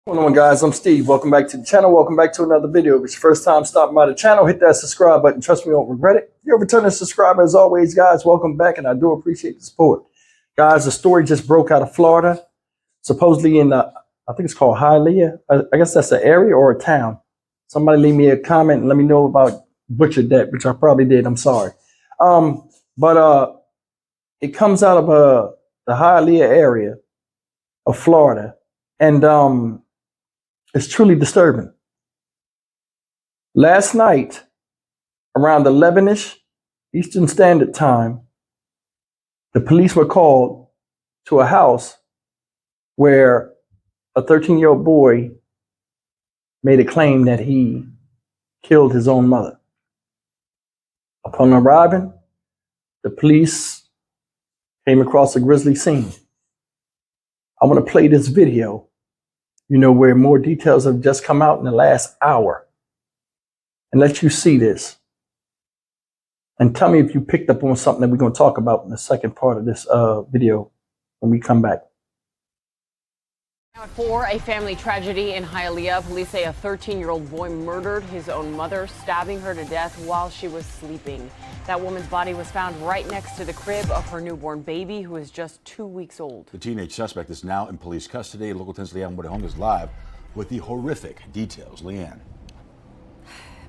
What's going on, guys? I'm Steve. Welcome back to the channel. Welcome back to another video. If it's your first time stopping by the channel, hit that subscribe button. Trust me, you won't regret it. If you're a returning subscriber, as always, guys, welcome back, and I do appreciate the support. Guys, the story just broke out of Florida, supposedly in, I think it's called Hialeah. I guess that's an area or a town. Somebody leave me a comment and let me know about butchered that, which I probably did. I'm sorry. But it comes out of the Hialeah area of Florida, and it's truly disturbing. Last night, around 11-ish Eastern Standard Time, the police were called to a house where a 13-year-old boy made a claim that he killed his own mother. Upon arriving, the police came across a grisly scene. I want to play this video, where more details have just come out in the last hour, and let you see this. And tell me if you picked up on something that we're going to talk about in the second part of this video when we come back. Now for a family tragedy in Hialeah, police say a 13-year-old boy murdered his own mother, stabbing her to death while she was sleeping. That woman's body was found right next to the crib of her newborn baby, who is just 2 weeks old. The teenage suspect is now in police custody. Local 10's Leanne Woodhong is live with the horrific details. Leanne.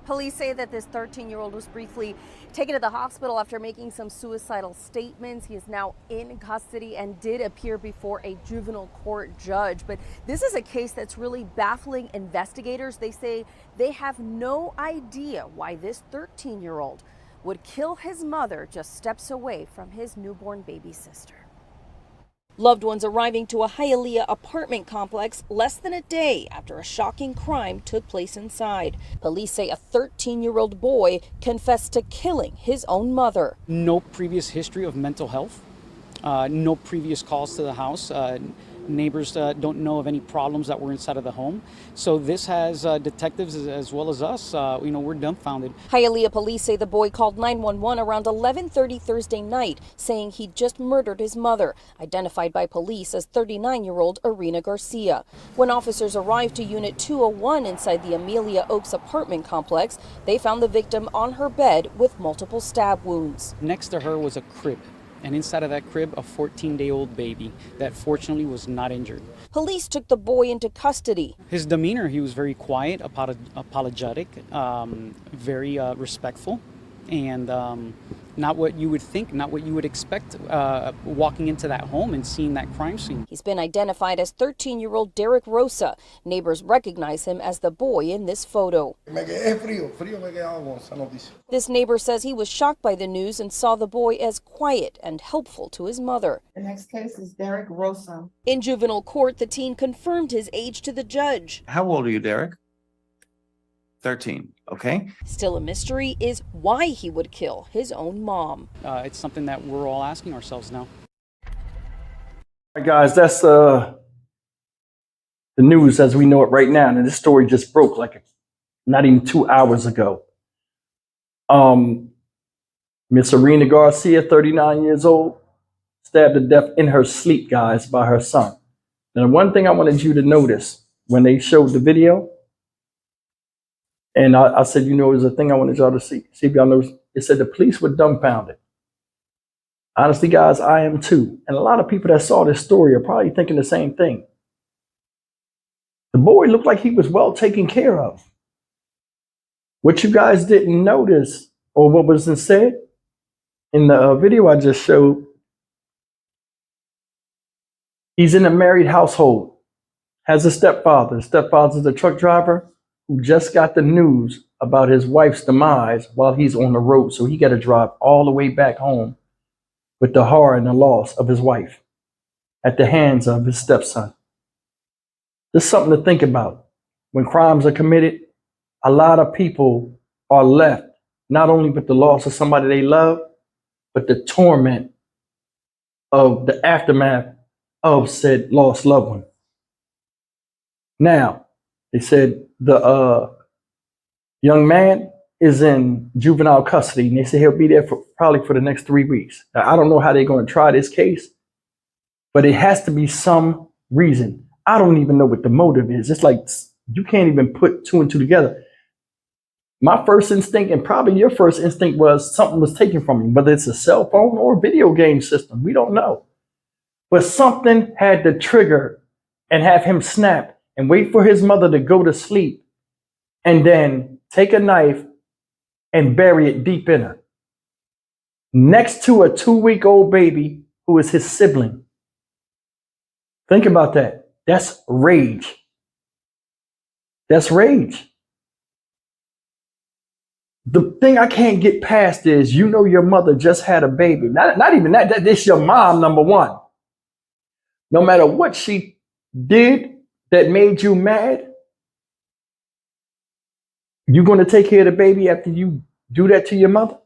Police say that this 13-year-old was briefly taken to the hospital after making some suicidal statements. He is now in custody and did appear before a juvenile court judge. But this is a case that's really baffling investigators. They say they have no idea why this 13-year-old would kill his mother just steps away from his newborn baby sister. Loved ones arriving to a Hialeah apartment complex less than a day after a shocking crime took place inside. Police say a 13-year-old boy confessed to killing his own mother. No previous history of mental health, no previous calls to the house. Neighbors don't know of any problems that were inside of the home. So this has detectives as well as us, we're dumbfounded. Hialeah police say the boy called 911 around 11:30 Thursday night, saying he just murdered his mother, identified by police as 39-year-old Irina Garcia. When officers arrived to Unit 201 inside the Amelia Oaks apartment complex, they found the victim on her bed with multiple stab wounds. Next to her was a crib. And inside of that crib, a 14-day-old baby that fortunately was not injured. Police took the boy into custody. His demeanor, he was very quiet, apologetic, very respectful, and not what you would think, not what you would expect walking into that home and seeing that crime scene. He's been identified as 13-year-old Derek Rosa. Neighbors recognize him as the boy in this photo. This neighbor says he was shocked by the news and saw the boy as quiet and helpful to his mother. The next case is Derek Rosa. In juvenile court, the teen confirmed his age to the judge. How old are you, Derek? 13, okay? Still a mystery is why he would kill his own mom. It's something that we're all asking ourselves now. All right, guys, that's the news as we know it right now. And this story just broke like not even 2 hours ago. Miss Irina Garcia, 39 years old, stabbed to death in her sleep, guys, by her son. Now, one thing I wanted you to notice when they showed the video, and I said, it was a thing I wanted y'all to see if y'all noticed. It said the police were dumbfounded. Honestly, guys, I am too. And a lot of people that saw this story are probably thinking the same thing. The boy looked like he was well taken care of. What you guys didn't notice, or what wasn't said in the video I just showed, he's in a married household, has a stepfather. Stepfather's a truck driver who just got the news about his wife's demise while he's on the road. So he got to drive all the way back home with the horror and the loss of his wife at the hands of his stepson. Just something to think about. When crimes are committed, a lot of people are left not only with the loss of somebody they love, but the torment of the aftermath of said lost loved one. Now, they said the young man is in juvenile custody, and they say he'll be there probably for the next 3 weeks. Now, I don't know how they're going to try this case, but it has to be some reason. I don't even know what the motive is. It's like you can't even put two and two together. My first instinct, and probably your first instinct, was something was taken from him, whether it's a cell phone or a video game system. We don't know. But something had to trigger and have him snap and wait for his mother to go to sleep and then take a knife and bury it deep in her, next to a 2-week-old baby who is his sibling. Think about that. That's rage. That's rage. The thing I can't get past is, you know, your mother just had a baby. Not even that. This your mom, number one. No matter what she did that made you mad, you going to take care of the baby after you do that to your mother?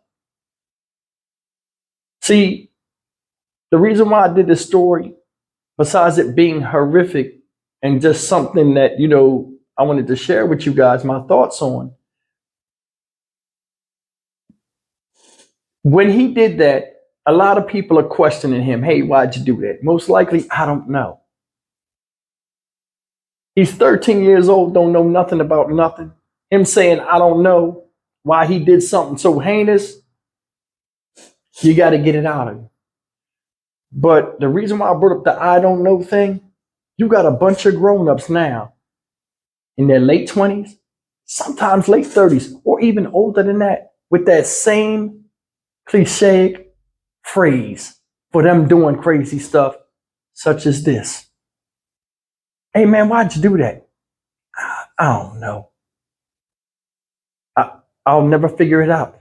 See, the reason why I did this story, besides it being horrific and just something that, you know, I wanted to share with you guys my thoughts on. When he did that, a lot of people are questioning him. Hey, why'd you do that? Most likely, I don't know. He's 13 years old, don't know nothing about nothing. Him saying, I don't know why he did something so heinous, you got to get it out of him. But the reason why I brought up the I don't know thing, you got a bunch of grown-ups now in their late 20s, sometimes late 30s, or even older than that, with that same cliche phrase for them doing crazy stuff such as this. Hey man, why'd you do that? I don't know. I'll never figure it out.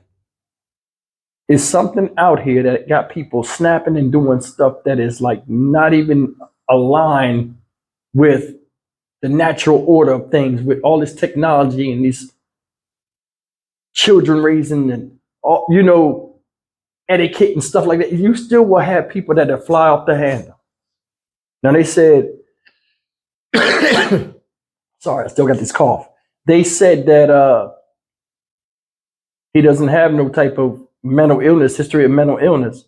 It's something out here that got people snapping and doing stuff that is like not even aligned with the natural order of things, with all this technology and these children raising and all, you know, etiquette and stuff like that. You still will have people that fly off the handle. Now they said, sorry, I still got this cough. They said that he doesn't have no type of mental illness, history of mental illness.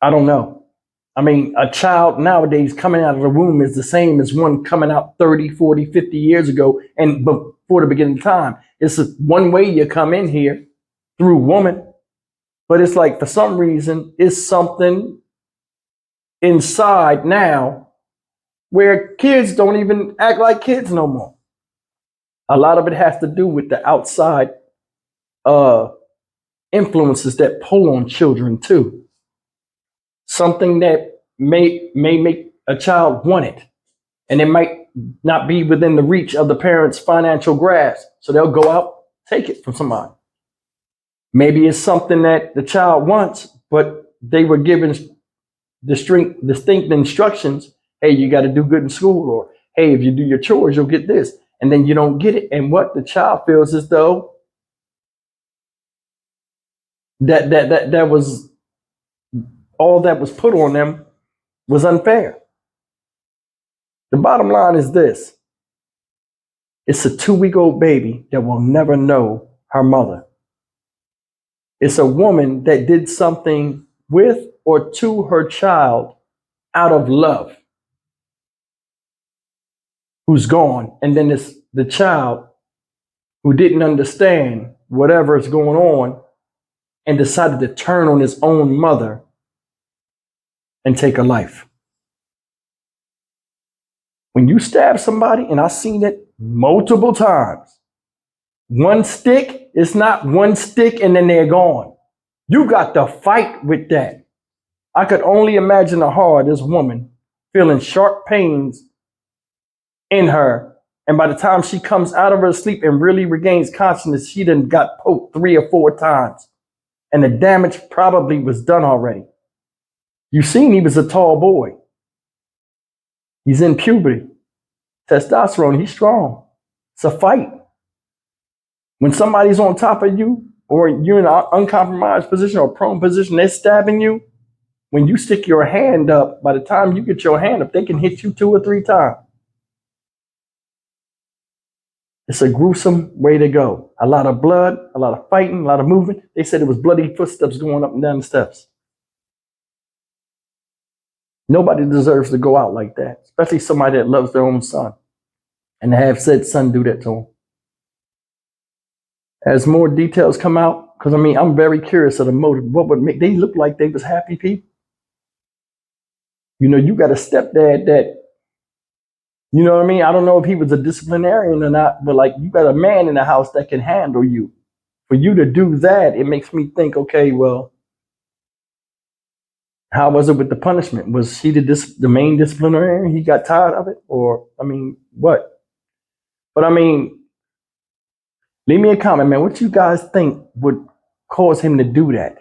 I don't know. I mean, a child nowadays coming out of the womb is the same as one coming out 30, 40, 50 years ago and before the beginning of time. It's one way you come in here, through woman. But it's like, for some reason, it's something inside now where kids don't even act like kids no more. A lot of it has to do with the outside influences that pull on children too. Something that may make a child want it, and it might not be within the reach of the parents' financial grasp, so they'll go out, take it from somebody. Maybe it's something that the child wants, but they were given distinct instructions. Hey, you got to do good in school, or hey, if you do your chores, you'll get this, and then you don't get it. And what the child feels as though that was all that was put on them was unfair. The bottom line is this: it's a 2-week-old baby that will never know her mother. It's a woman that did something with or to her child out of love, who's gone. And then it's the child who didn't understand whatever is going on and decided to turn on his own mother and take a life. When you stab somebody, and I've seen it multiple times, one stick, it's not one stick and then they're gone. You got to fight with that. I could only imagine how hard this woman feeling sharp pains in her. And by the time she comes out of her sleep and really regains consciousness, she done got poked 3 or 4 times. And the damage probably was done already. You seen he was a tall boy. He's in puberty. Testosterone, he's strong. It's a fight. When somebody's on top of you, or you're in an uncompromised position or prone position, they're stabbing you. When you stick your hand up, by the time you get your hand up, they can hit you 2 or 3 times. It's a gruesome way to go. A lot of blood, a lot of fighting, a lot of movement. They said it was bloody footsteps going up and down the steps. Nobody deserves to go out like that, especially somebody that loves their own son and to have said son do that to him. As more details come out, because I mean, I'm very curious of the motive. What would make they look like they was happy people? You know, you got a stepdad that, you know what I mean? I don't know if he was a disciplinarian or not, but like you got a man in the house that can handle you. For you to do that, it makes me think, okay, well, how was it with the punishment? Was he the main disciplinarian? He got tired of it? Or, I mean, what? But I mean, leave me a comment, man. What you guys think would cause him to do that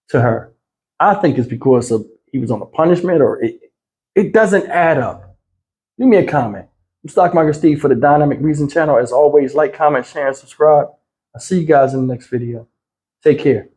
to her? I think it's because of he was on a punishment, or it doesn't add up. Leave me a comment. I'm Stock Market Steve for the Dynamic Reason channel. As always, like, comment, share, and subscribe. I'll see you guys in the next video. Take care.